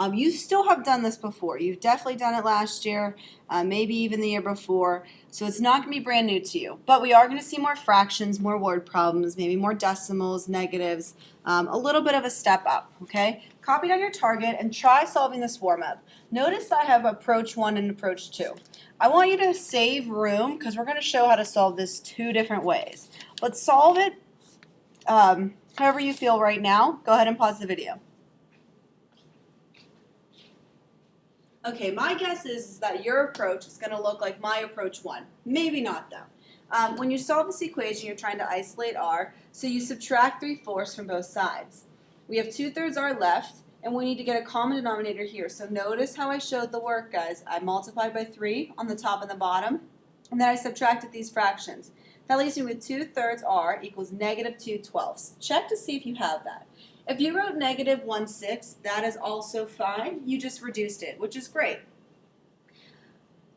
You still have done this before. You've definitely done it last year, maybe even the year before. So it's not going to be brand new to you. But we are going to see more fractions, more word problems, maybe more decimals, negatives, a little bit of a step up, okay? Copy down your target and try solving this warm-up. Notice that I have approach 1 and approach 2. I want you to save room because we're going to show how to solve this 2 different ways. Let's solve it however you feel right now. Go ahead and pause the video. Okay, my guess is that your approach is going to look like my approach 1. Maybe not, though. When you solve this equation, you're trying to isolate r, so you subtract 3/4 from both sides. We have 2/3 r left, and we need to get a common denominator here. So notice how I showed the work, guys. I multiplied by 3 on the top and the bottom, and then I subtracted these fractions. That leaves me with 2/3 r equals negative 2/12. Check to see if you have that. If you wrote negative 1/6, that is also fine. You just reduced it, which is great.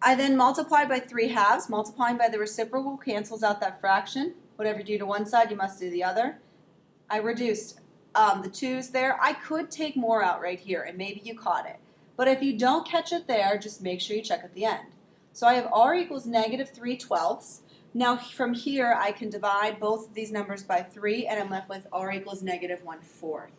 I then multiplied by 3/2. Multiplying by the reciprocal cancels out that fraction. Whatever you do to one side, you must do the other. I reduced the 2's there. I could take more out right here, and maybe you caught it. But if you don't catch it there, just make sure you check at the end. So I have r equals negative 3/12. Now from here, I can divide both of these numbers by 3, and I'm left with r equals negative 1/4.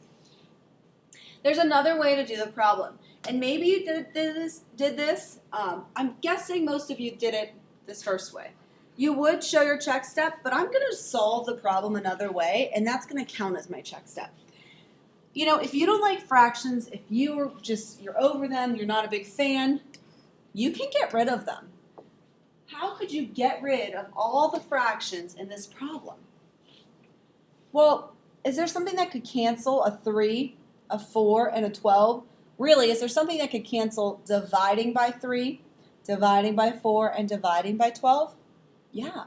There's another way to do the problem, and maybe you did this. I'm guessing most of you did it this first way. You would show your check step, but I'm going to solve the problem another way, and that's going to count as my check step. You know, if you don't like fractions, if you're over them, you're not a big fan, you can get rid of them. How could you get rid of all the fractions in this problem? Well, is there something that could cancel a 3, a 4, and a 12? Really, is there something that could cancel dividing by 3, dividing by 4, and dividing by 12? Yeah.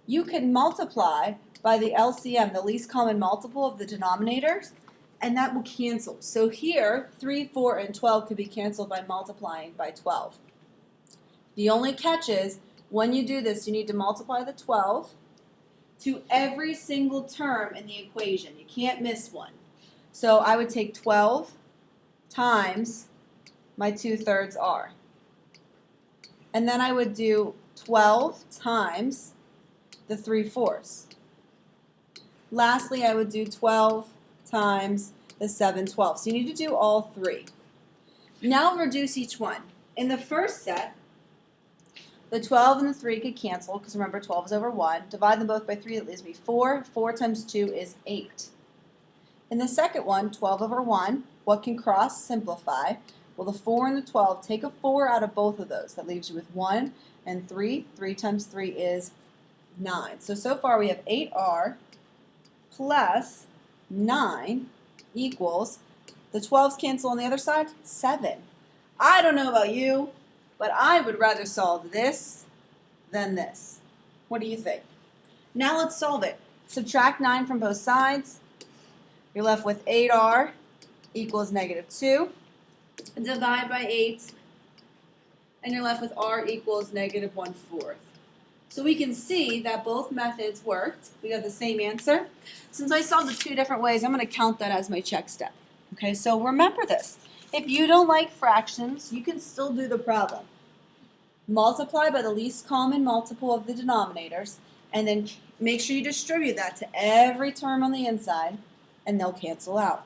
You can multiply by the LCM, the least common multiple of the denominators, and that will cancel. So here, 3, 4, and 12 could be canceled by multiplying by 12. The only catch is, when you do this, you need to multiply the 12 to every single term in the equation. You can't miss one. So I would take 12 times my 2/3 r. And then I would do 12 times the 3/4. Lastly, I would do 12 times the 7/12. So you need to do all 3. Now reduce each one. In the first set, the 12 and the 3 could cancel, because remember 12 is over 1. Divide them both by 3, that leaves me 4. 4 times 2 is 8. In the second one, 12 over 1, what can cross simplify? Well, the 4 and the 12, take a 4 out of both of those. That leaves you with 1 and 3. 3 times 3 is 9. So far we have 8r plus 9 equals, the 12's cancel on the other side, 7. I don't know about you, but I would rather solve this than this. What do you think? Now let's solve it. Subtract 9 from both sides. You're left with 8r equals negative 2. Divide by 8, and you're left with r equals negative 1/4. So we can see that both methods worked. We got the same answer. Since I solved it 2 different ways, I'm going to count that as my check step. Okay, so remember this. If you don't like fractions, you can still do the problem. Multiply by the least common multiple of the denominators, and then make sure you distribute that to every term on the inside, and they'll cancel out.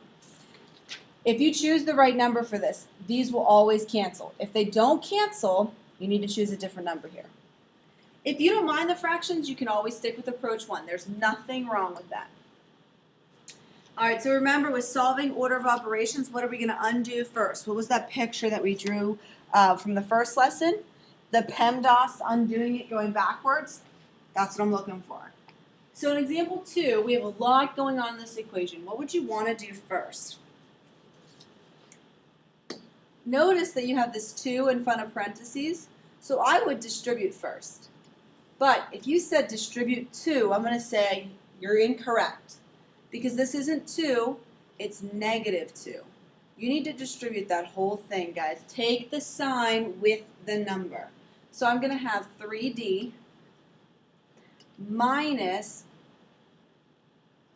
If you choose the right number for this, these will always cancel. If they don't cancel, you need to choose a different number here. If you don't mind the fractions, you can always stick with approach 1. There's nothing wrong with that. All right, so remember, with solving order of operations, what are we going to undo first? What was that picture that we drew from the first lesson? The PEMDAS, undoing it, going backwards. That's what I'm looking for. So in example 2, we have a lot going on in this equation. What would you want to do first? Notice that you have this 2 in front of parentheses, so I would distribute first. But if you said distribute 2, I'm going to say you're incorrect. Because this isn't 2, it's negative 2. You need to distribute that whole thing, guys. Take the sign with the number. So I'm going to have 3D minus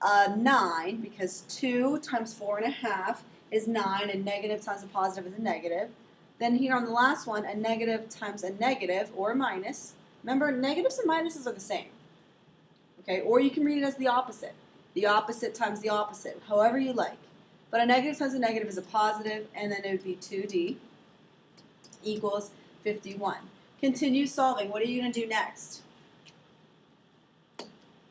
9, because 2 times 4.5 is 9, and negative times a positive is a negative. Then here on the last one, a negative times a negative, or a minus. Remember, negatives and minuses are the same. Okay, or you can read it as the opposite. The opposite times the opposite, however you like. But a negative times a negative is a positive, and then it would be 2d equals 51. Continue solving. What are you going to do next?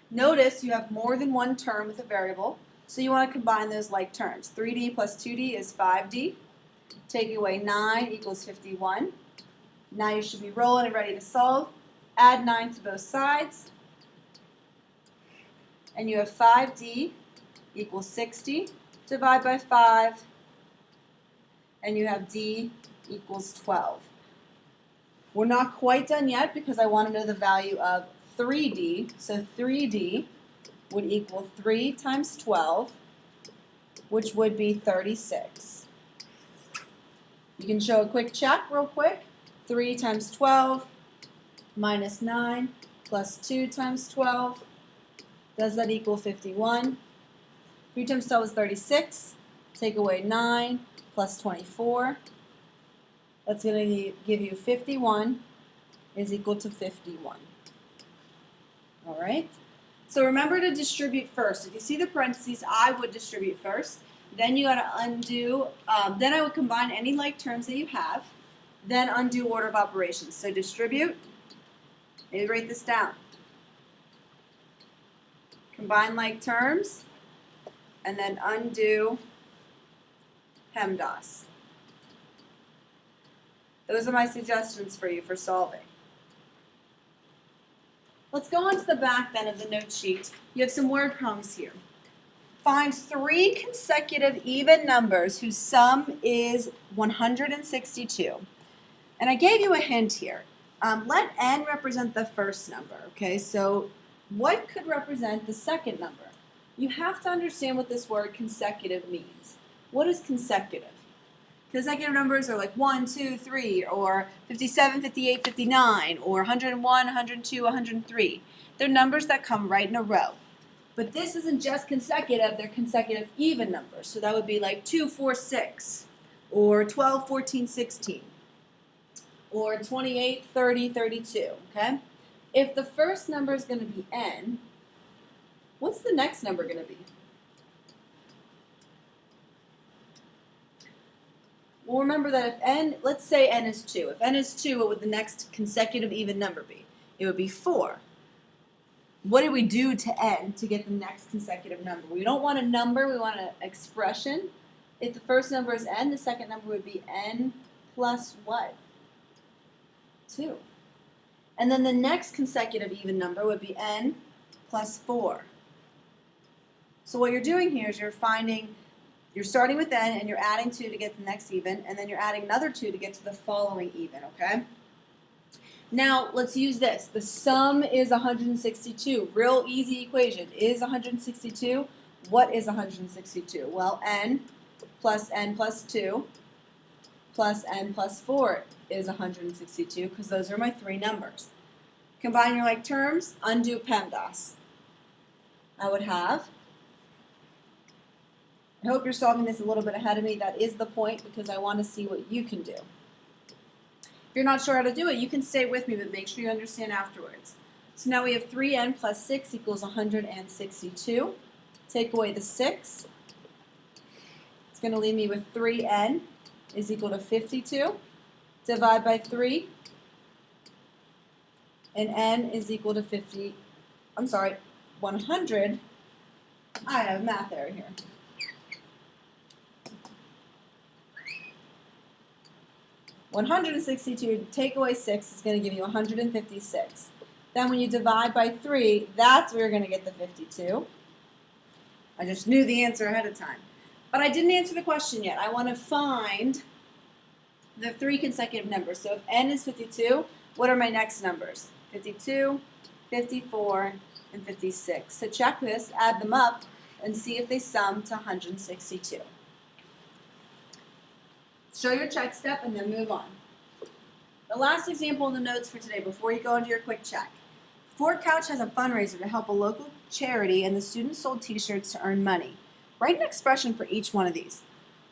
Notice you have more than one term with a variable, so you want to combine those like terms. 3d plus 2d is 5d. Take away 9 equals 51. Now you should be rolling and ready to solve. Add 9 to both sides. And you have 5d equals 60. Divide by 5. And you have d equals 12. We're not quite done yet because I want to know the value of 3d. So 3d would equal 3 times 12, which would be 36. You can show a quick check real quick. 3 times 12 minus 9 plus 2 times 12. Does that equal 51? 3 times 12 is 36. Take away 9 plus 24. That's going to give you 51 is equal to 51. All right? So remember to distribute first. If you see the parentheses, I would distribute first. Then you got to undo, then I would combine any like terms that you have, then undo order of operations. So distribute, maybe write this down. Combine like terms, and then undo PEMDAS. Those are my suggestions for you for solving. Let's go on to the back then of the note sheet. You have some word problems here. Find 3 consecutive even numbers whose sum is 162. And I gave you a hint here. Let n represent the first number, okay? So what could represent the second number? You have to understand what this word consecutive means. What is consecutive? Consecutive numbers are like 1, 2, 3, or 57, 58, 59, or 101, 102, 103. They're numbers that come right in a row. But this isn't just consecutive, they're consecutive even numbers. So that would be like 2, 4, 6, or 12, 14, 16, or 28, 30, 32, okay? If the first number is going to be n, what's the next number going to be? Well, remember that if n, let's say n is 2. If n is 2, what would the next consecutive even number be? It would be 4. What do we do to n to get the next consecutive number? We don't want a number, we want an expression. If the first number is n, the second number would be n plus what? 2. And then the next consecutive even number would be n plus 4. So what you're doing here is you're starting with n and you're adding 2 to get the next even, and then you're adding another 2 to get to the following even, okay? Now, let's use this. The sum is 162. Real easy equation. Is 162? What is 162? Well, n plus 2 plus n plus 4 is 162 because those are my 3 numbers. Combine your like terms, undo PEMDAS. I would have, I hope you're solving this a little bit ahead of me. That is the point because I want to see what you can do. If you're not sure how to do it, you can stay with me, but make sure you understand afterwards. So now we have 3n plus 6 equals 162. Take away the 6. It's going to leave me with 3n is equal to 52. Divide by 3. And n is equal to 100. I have math error here. (162) take away 6 is going to give you 156. Then when you divide by 3, that's where you're going to get the 52. I just knew the answer ahead of time. But I didn't answer the question yet. I want to find the 3 consecutive numbers. So if n is 52, what are my next numbers? 52, 54, and 56. So check this, add them up, and see if they sum to 162. Show your check step and then move on. The last example in the notes for today before you go into your quick check. Fort Couch has a fundraiser to help a local charity and the students sold t-shirts to earn money. Write an expression for each one of these.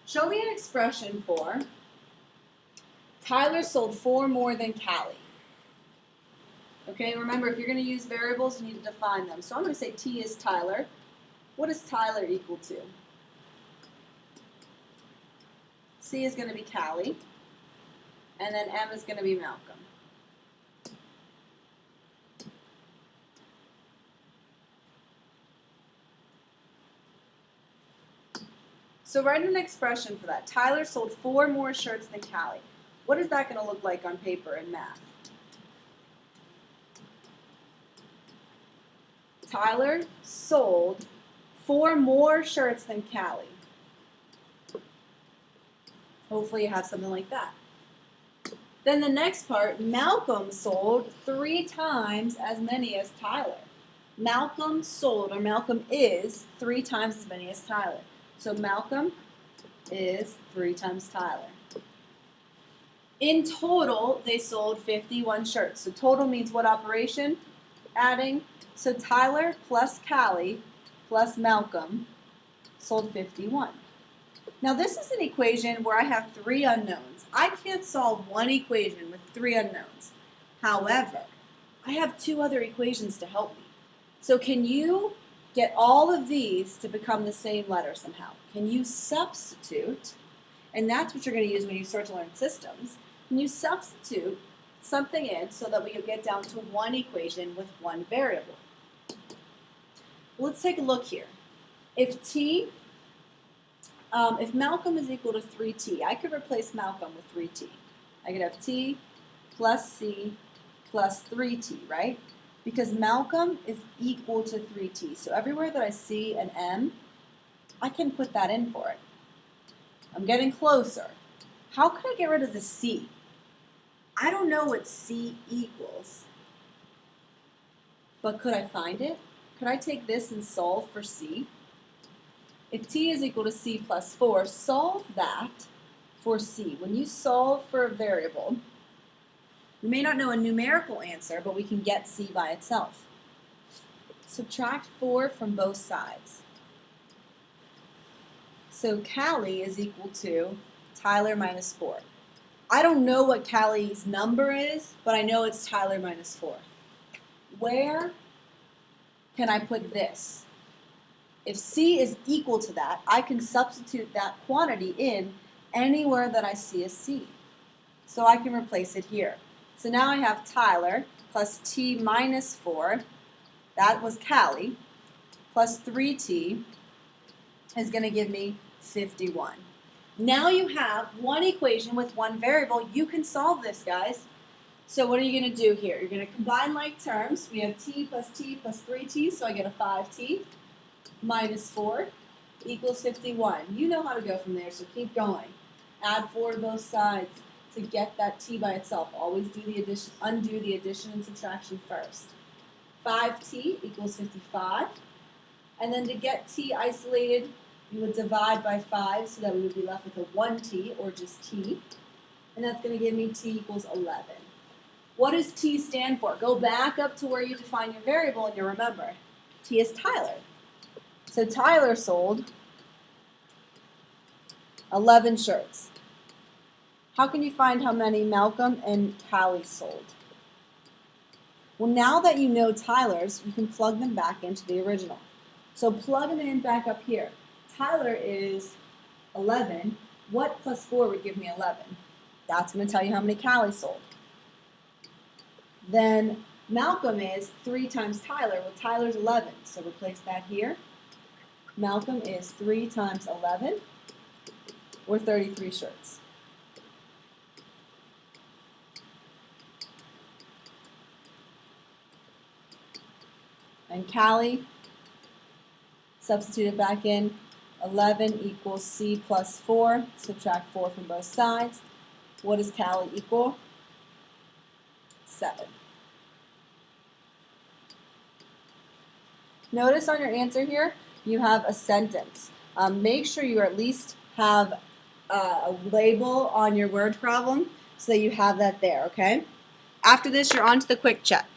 Show me an expression for Tyler sold 4 more than Callie. Okay, remember, if you're going to use variables, you need to define them. So I'm going to say T is Tyler. What is Tyler equal to? C is going to be Callie. And then M is going to be Malcolm. So write an expression for that. Tyler sold 4 more shirts than Callie. What is that going to look like on paper in math? Tyler sold 4 more shirts than Callie. Hopefully you have something like that. Then the next part, Malcolm sold 3 times as many as Tyler. Malcolm sold, or Malcolm is 3 times as many as Tyler. So Malcolm is 3 times Tyler. In total, they sold 51 shirts. So total means what operation? Adding. So Tyler plus Callie plus Malcolm sold 51. Now this is an equation where I have 3 unknowns. I can't solve one equation with 3 unknowns. However, I have 2 other equations to help me. So can you get all of these to become the same letter somehow? Can you substitute, and that's what you're going to use when you start to learn systems, can you substitute something in so that we can get down to 1 equation with 1 variable? Let's take a look here. If Malcolm is equal to 3t, I could replace Malcolm with 3t. I could have t plus c plus 3t, right? Because Malcolm is equal to 3t. So everywhere that I see an m, I can put that in for it. I'm getting closer. How could I get rid of the c? I don't know what c equals, but could I find it? Could I take this and solve for c? If t is equal to c plus 4, solve that for c. When you solve for a variable, you may not know a numerical answer, but we can get c by itself. Subtract 4 from both sides. So Callie is equal to Tyler minus 4. I don't know what Callie's number is, but I know it's Tyler minus 4. Where can I put this? If c is equal to that, I can substitute that quantity in anywhere that I see a c. So I can replace it here. So now I have Tyler plus t minus 4, that was Callie, plus 3t is going to give me 51. Now you have 1 equation with 1 variable. You can solve this, guys. So what are you going to do here? You're going to combine like terms. We have t plus 3t, so I get a 5t minus 4 equals 51. You know how to go from there, so keep going. Add 4 to both sides to get that t by itself. Always do the addition, undo the addition and subtraction first. 5t equals 55. And then to get t isolated, you would divide by 5 so that we would be left with a 1t, or just t. And that's going to give me t equals 11. What does t stand for? Go back up to where you define your variable and you'll remember. T is Tyler. So Tyler sold 11 shirts. How can you find how many Malcolm and Callie sold? Well, now that you know Tyler's, you can plug them back into the original. So plug them in back up here. Tyler is 11. What plus 4 would give me 11? That's going to tell you how many Callie sold. Then Malcolm is 3 times Tyler. Well, Tyler's 11, so replace that here. Malcolm is 3 times 11, or 33 shirts. And Callie, substitute it back in. 11 equals c plus 4. Subtract 4 from both sides. What does Callie equal? 7. Notice on your answer here, you have a sentence. Make sure you at least have a label on your word problem so that you have that there, okay? After this, you're on to the quick check.